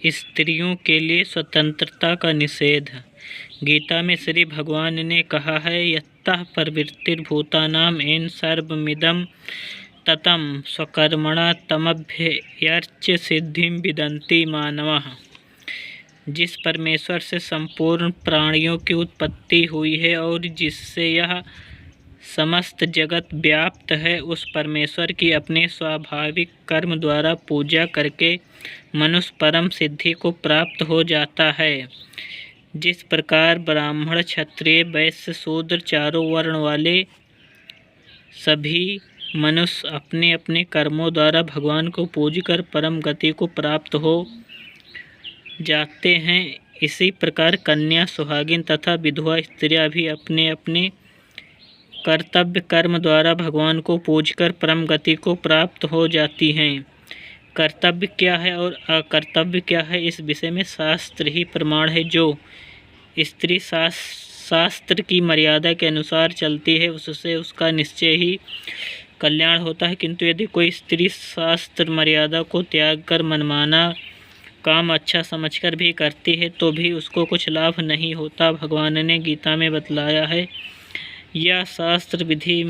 स्त्रियों के लिए स्वतंत्रता का निषेध। गीता में श्री भगवान ने कहा है, यतः प्रवृत्तिर्भूतानां येन सर्वमिदं ततं स्वकर्मणा तमभ्यर्च्य सिद्धिं विदन्ति मानवः। जिस परमेश्वर से संपूर्ण प्राणियों की उत्पत्ति हुई है और जिससे यह समस्त जगत व्याप्त है, उस परमेश्वर की अपने स्वाभाविक कर्म द्वारा पूजा करके मनुष्य परम सिद्धि को प्राप्त हो जाता है। जिस प्रकार ब्राह्मण, क्षत्रिय, वैश्य, शूद्र चारों वर्ण वाले सभी मनुष्य अपने अपने कर्मों द्वारा भगवान को पूजकर परम गति को प्राप्त हो जाते हैं, इसी प्रकार कन्या, सुहागिन तथा विधवा स्त्रियां भी अपने अपने कर्तव्य कर्म द्वारा भगवान को पूजकर परम गति को प्राप्त हो जाती हैं। कर्तव्य क्या है और अकर्तव्य क्या है, इस विषय में शास्त्र ही प्रमाण है। जो स्त्री शास्त्र की मर्यादा के अनुसार चलती है, उससे उसका निश्चय ही कल्याण होता है, किंतु यदि कोई स्त्री शास्त्र मर्यादा को त्याग कर मनमाना काम अच्छा समझकर भी करती है तो भी उसको कुछ लाभ नहीं होता। भगवान ने गीता में बतलाया है, या शास्त्र विधि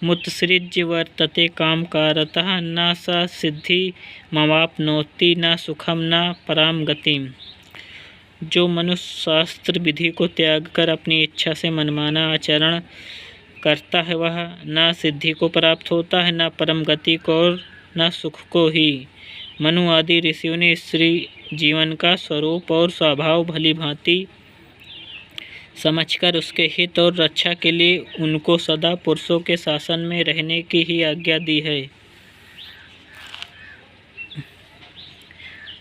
मुत्सृज्य वर्तते कामकारतः न सा सिद्धि मवाप्नोति न सुखम न पराम गतिम। जो मनुष्य शास्त्र विधि को त्याग कर अपनी इच्छा से मनमाना आचरण करता है, वह न सिद्धि को प्राप्त होता है, न परम गति को और न सुख को ही। मनु आदि ऋषियों ने स्त्री जीवन का स्वरूप और स्वभाव भली भांति समझकर उसके हित और रक्षा के लिए उनको सदा पुरुषों के शासन में रहने की ही आज्ञा दी है।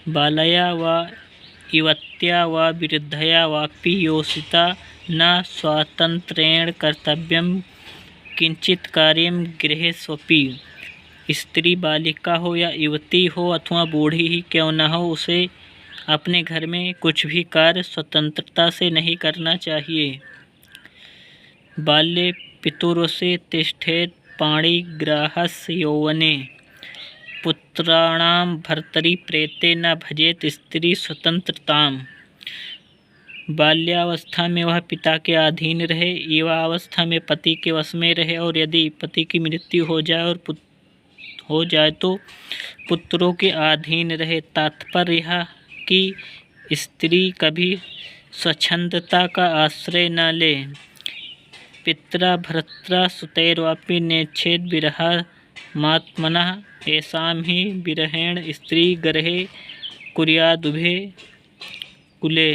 बालया व युवत्या व वृद्धया वापि योषिता न स्वातंत्र्येण कर्तव्यं किंचित कार्यं गृहेष्वपि। स्त्री बालिका हो या युवती हो अथवा बूढ़ी ही क्यों न हो, उसे अपने घर में कुछ भी कार्य स्वतंत्रता से नहीं करना चाहिए। बाल्ये पितुरुषे तिष्ठेत् पाणिग्राहस्य यौवने पुत्राणां भर्तरि प्रेते न भजेत स्त्री स्वतंत्रताम्। बाल्यावस्था में वह पिता के अधीन रहे, युवावस्था में पति के वश में रहे और यदि पति की मृत्यु हो जाए तो पुत्रों के अधीन रहे। तात्पर्य यह कि स्त्री कभी स्वच्छंदता का आश्रय न ले। पित्रा भर्त्रा सुतैर्वापि नेच्छेद विरहामात्मनः येषां ही विरहेण स्त्री गर्हे कुर्यादुभे कुले।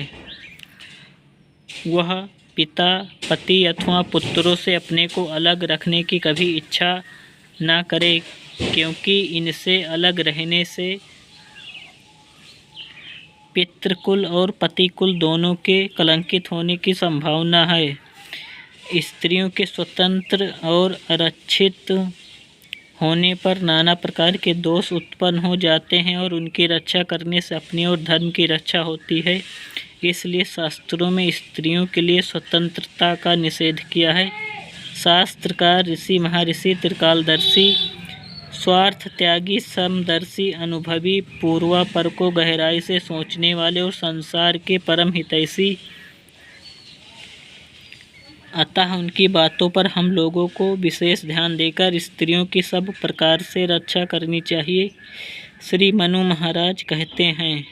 वह पिता, पति अथवा पुत्रों से अपने को अलग रखने की कभी इच्छा न करे, क्योंकि इनसे अलग रहने से पितृकुल और पतिकुल दोनों के कलंकित होने की संभावना है। स्त्रियों के स्वतंत्र और आरक्षित होने पर नाना प्रकार के दोष उत्पन्न हो जाते हैं और उनकी रक्षा करने से अपनी और धर्म की रक्षा होती है। इसलिए शास्त्रों में स्त्रियों के लिए स्वतंत्रता का निषेध किया है। शास्त्रकार, ऋषि, महर्षि, त्रिकालदर्शी, स्वार्थ त्यागी, समदर्शी, अनुभवी, पूर्वापर को गहराई से सोचने वाले और संसार के परम हितैषी, अतः उनकी बातों पर हम लोगों को विशेष ध्यान देकर स्त्रियों की सब प्रकार से रक्षा करनी चाहिए। श्री मनु महाराज कहते हैं,